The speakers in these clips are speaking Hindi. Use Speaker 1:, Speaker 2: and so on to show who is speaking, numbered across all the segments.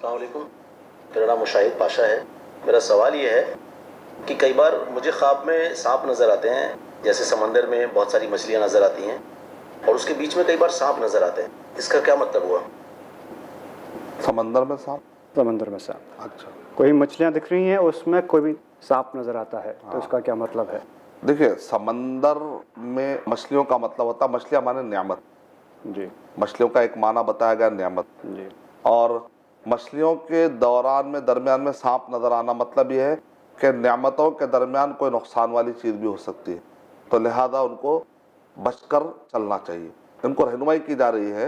Speaker 1: अस्सलाम वालेकुम। मेरा नाम मुशाहिद पाशा है। मेरा सवाल ये है कि कई बार मुझे ख्वाब में सांप नज़र आते हैं, जैसे समंदर में बहुत सारी मछलियाँ नज़र आती हैं और उसके बीच में कई बार सांप नज़र आते हैं। इसका क्या मतलब हुआ?
Speaker 2: समंदर में सांप?
Speaker 3: समंदर में सांप।
Speaker 2: अच्छा,
Speaker 3: कोई मछलियाँ दिख रही हैं, उसमें कोई भी सांप नज़र आता है, तो इसका क्या मतलब है?
Speaker 2: देखिए समंदर में मछलियों का मतलब होता है, मछलियाँ माने नियामत।
Speaker 3: जी
Speaker 2: मछलियों का एक माना बताया गया नियामत।
Speaker 3: जी
Speaker 2: और मछलियों के दौरान में दरमियान में सांप नजर आना मतलब यह है कि नियामतों के दरमियान कोई नुकसान वाली चीज़ भी हो सकती है, तो लिहाजा उनको बचकर चलना चाहिए। इनको रहनुमाई की जा रही है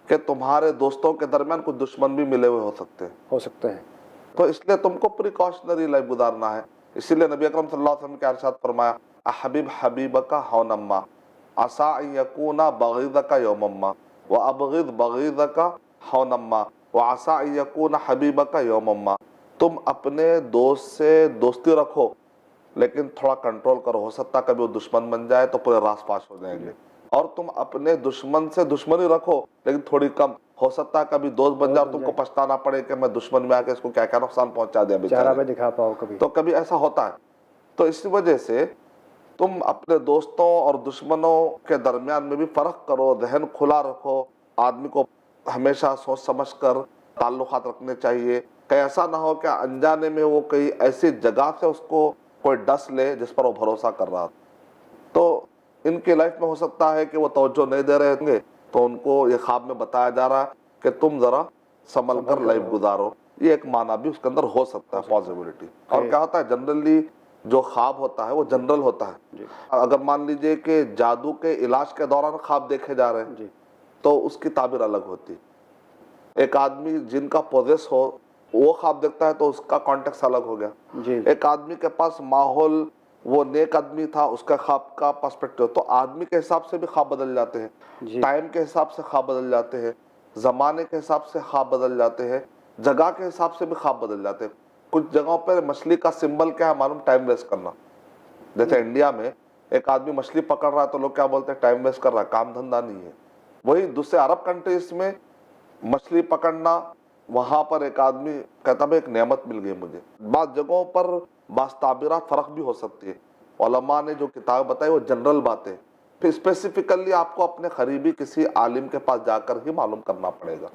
Speaker 2: कि तुम्हारे दोस्तों के दरमियान कुछ दुश्मन भी मिले हुए हो सकते हैं, तो इसलिए तुमको प्रिकॉशनरी लाइफ गुजारना है। इसीलिए नबी अकरम सल्लल्लाहु अलैहि वसल्लम के इरशाद फरमाया, अहबिब हबीबका हौनम्मा असा यकूना बगीदका यौमम्मा व अबगिद बगीदका हौनम्मा व असा यकूना हबीबका यौमम्मा। तुम अपने दोस्त से दोस्ती रखो, लेकिन थोड़ा कंट्रोल करो, हो सकता कभी वो दुश्मन बन जाए तो पूरे रास पास हो जाएंगे। और तुम अपने दुश्मन से दुश्मनी रखो, लेकिन थोड़ी कम, हो सकता है कभी दोस्त बन जाए और तुमको पछताना पड़े कि मैं दुश्मन में आके इसको क्या क्या नुकसान पहुंचा दिया
Speaker 3: चेहरा
Speaker 2: बेचारे।
Speaker 3: पे दिखा पाओ कभी।
Speaker 2: तो कभी ऐसा होता है। तो इसी वजह से तुम अपने दोस्तों और दुश्मनों के दरमियान में भी फर्क करो, जहन खुला रखो। आदमी को हमेशा सोच समझ कर ताल्लुकात रखने चाहिए, कहीं ऐसा ना हो कि अनजाने में वो कहीं ऐसी जगह से उसको कोई डस ले जिस पर वो भरोसा कर रहा। तो इनके लाइफ में हो सकता है कि वो तवज्जो नहीं दे रहे होंगे, तो उनको ये ख्वाब में बताया जा रहा है कि तुम जरा संभल कर लाइफ गुजारो। ये एक माना भी उसके अंदर हो सकता है, पॉसिबिलिटी। और क्या होता है, जनरली जो ख्वाब होता है वो जनरल होता है। अगर मान लीजिए कि जादू के इलाज के दौरान ख्वाब देखे जा रहे हैं, तो उसकी ताबीर अलग होती है। एक आदमी जिनका पोजेस हो वो ख्वाब देखता है तो उसका कॉन्टेक्स्ट अलग हो गया। एक आदमी के पास माहौल, वो नेक आदमी था, उसका ख्वाब का पर्सपेक्टिव, तो आदमी के हिसाब से भी ख्वाब बदल जाते हैं, टाइम के हिसाब से ख्वाब बदल जाते हैं, जमाने के हिसाब से ख्वाब बदल जाते हैं, जगह के हिसाब से भी ख्वाब बदल जाते हैं। कुछ जगहों पर मछली का सिंबल क्या है मालूम? टाइम वेस्ट करना। जैसे इंडिया में एक आदमी मछली पकड़ रहा है तो लोग क्या बोलते हैं? टाइम वेस्ट कर रहा है, काम धंधा नहीं है। वही दूसरे अरब कंट्रीज में मछली पकड़ना, वहां पर एक आदमी कहता है एक नेमत मिल गई मुझे। बात जगहों पर बास्ताबिरात फर्क भी हो सकती है। उलमा ने जो किताब बताई वो जनरल बातें, फिर स्पेसिफिकली आपको अपने करीबी किसी आलिम के पास जाकर ही मालूम करना पड़ेगा।